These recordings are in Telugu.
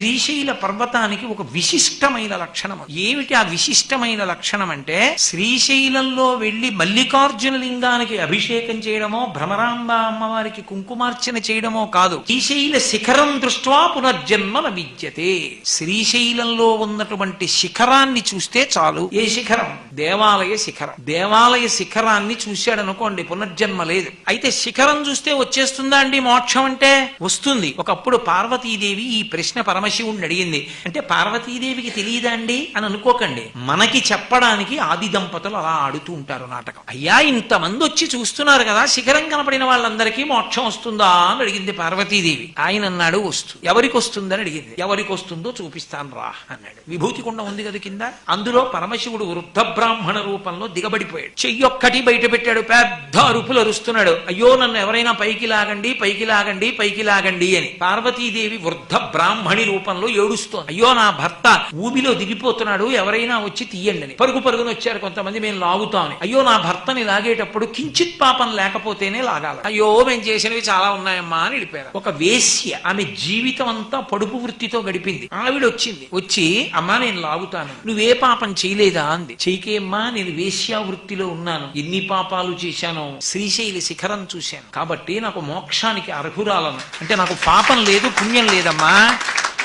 శ్రీశైల పర్వతానికి ఒక విశిష్టమైన లక్షణం. ఏమిటి ఆ విశిష్టమైన లక్షణం అంటే, శ్రీశైలంలో వెళ్లి మల్లికార్జున లింగానికి అభిషేకం చేయడమో, భ్రమరాంబ అమ్మవారికి కుంకుమార్చన చేయడమో కాదు. శ్రీశైల శిఖరం దృష్ట్వా పునర్జన్మ న విద్యతే. శ్రీశైలంలో ఉన్నటువంటి శిఖరాన్ని చూస్తే చాలు. ఏ శిఖరం? దేవాలయ శిఖరం. దేవాలయ శిఖరాన్ని చూశాడనుకోండి, పునర్జన్మ లేదు. అయితే శిఖరం చూస్తే వచ్చేస్తుందా అండి మోక్షం అంటే? వస్తుంది. ఒకప్పుడు పార్వతీదేవి ఈ ప్రశ్న పరమశివుణ్ణి అడిగింది. అంటే పార్వతీదేవికి తెలియదా అండి అని అనుకోకండి. మనకి చెప్పడానికి ఆది దంపతులు అలా ఆడుతూ ఉంటారు నాటకం. అయ్యా, ఇంతమంది వచ్చి చూస్తున్నారు కదా, శిఖరం కనపడిన వాళ్ళందరికీ మోక్షం వస్తుందా అని అడిగింది పార్వతీదేవి. ఆయన అన్నాడు వస్తుంది. ఎవరికి వస్తుందని అడిగింది. ఎవరికి వస్తుందో చూపిస్తాను రా అన్నాడు. విభూతి కుండ ఉంది కదా కింద, అందులో పరమశివుడు వృద్ధ బ్రాహ్మణ రూపంలో దిగబడిపోయాడు. చెయ్యొక్కటి బయట పెట్టాడు. పెద్ద అరుపులు అరుస్తున్నాడు. అయ్యో, నన్ను ఎవరైనా పైకి లాగండి, పైకి లాగండి, పైకి లాగండి అని. పార్వతీదేవి వృద్ధ బ్రాహ్మణి రూపంలో ఏడుస్తోంది. అయ్యో, నా భర్త ఊబిలో దిగిపోతున్నాడు, ఎవరైనా వచ్చి తీయండి అని. పరుగు పరుగున వచ్చారు కొంతమంది, మేము లాగుతామని. అయ్యో, నా భర్తని లాగేటప్పుడు కించిత్ పాపం లేకపోతేనే లాగాలి. అయ్యో, మేము చేసినవి చాలా ఉన్నాయమ్మా అని వెళ్ళిపోయారు. ఒక వేశ్య, ఆమె జీవితం అంతా పడుపు వృత్తితో గడిపింది. ఆవిడ వచ్చింది. వచ్చి, అమ్మా నేను లాగుతాను, నువ్వే పాపం చేయలేదా అంది. చెయ్యకేమ్మా, నేను వేశ్యా వృత్తిలో ఉన్నాను, ఎన్ని పాపాలు చేశానో, శ్రీశైల శిఖరం చూశాను కాబట్టి నాకు మోక్షానికి అర్హురాలను. అంటే నాకు పాపం లేదు, పుణ్యం లేదమ్మా.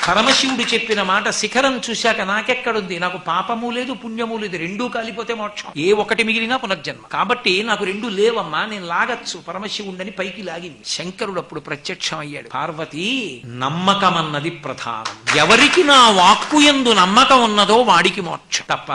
పరమశివుడు చెప్పిన మాట, శిఖరం చూశాక నాకెక్కడుంది, నాకు పాపము లేదు, పుణ్యము లేదు, రెండూ కాలిపోతే మోక్షం, ఏ ఒకటి మిగిలినా పునర్జన్మ. కాబట్టి నాకు రెండు లేవమ్మా, నేను లాగచ్చు పరమశివుడని పైకి లాగింది. శంకరుడు అప్పుడు ప్రత్యక్షం అయ్యాడు. పార్వతి, నమ్మకం అన్నది ప్రధానం. ఎవరికి నా వాక్కు యందు నమ్మకం ఉన్నదో వాడికి మోక్షం తప్ప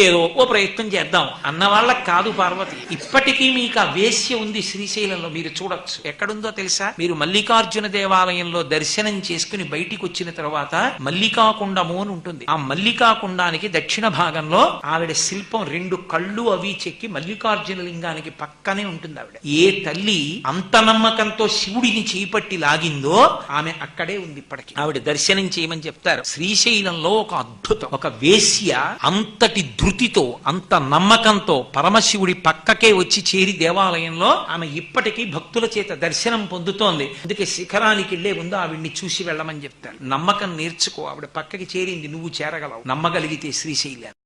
ఏదో ఓ ప్రయత్నం చేద్దాం అన్న వాళ్ళకి కాదు పార్వతి. ఇప్పటికీ మీకు ఆ వేశ్య ఉంది శ్రీశైలంలో, మీరు చూడొచ్చు. ఎక్కడుందో తెలుసా? మీరు మల్లికార్జున దేవాలయంలో దర్శనం చేసుకుని బయటికి వచ్చిన తర్వాత మల్లికాకుండము అని ఉంటుంది. ఆ మల్లికాకుండానికి దక్షిణ భాగంలో ఆవిడ శిల్పం, రెండు కళ్ళు అవి చెక్కి మల్లికార్జున లింగానికి పక్కనే ఉంటుంది ఆవిడ. ఏ తల్లి అంత నమ్మకంతో శివుడిని చేపట్టి లాగిందో ఆమె అక్కడే ఉంది ఇప్పటికీ. ఆవిడ దర్శనం చేయమని చెప్తారు. శ్రీశైలంలో ఒక అద్భుతం, ఒక వేశ్య అంతటి ధృతితో, అంత నమ్మకంతో పరమశివుడి పక్కకే వచ్చి చేరి దేవాలయంలో ఆమె ఇప్పటికీ భక్తుల చేత దర్శనం పొందుతోంది. అందుకే శిఖరానికి వెళ్లే ముందు ఆవిడ్ని చూసి వెళ్ళమని చెప్తారు. నమ్మకం నేర్చుకో. ఆవిడ పక్కకి చేరింది, నువ్వు చేరగలవు నమ్మగలిగితే శ్రీశైలం.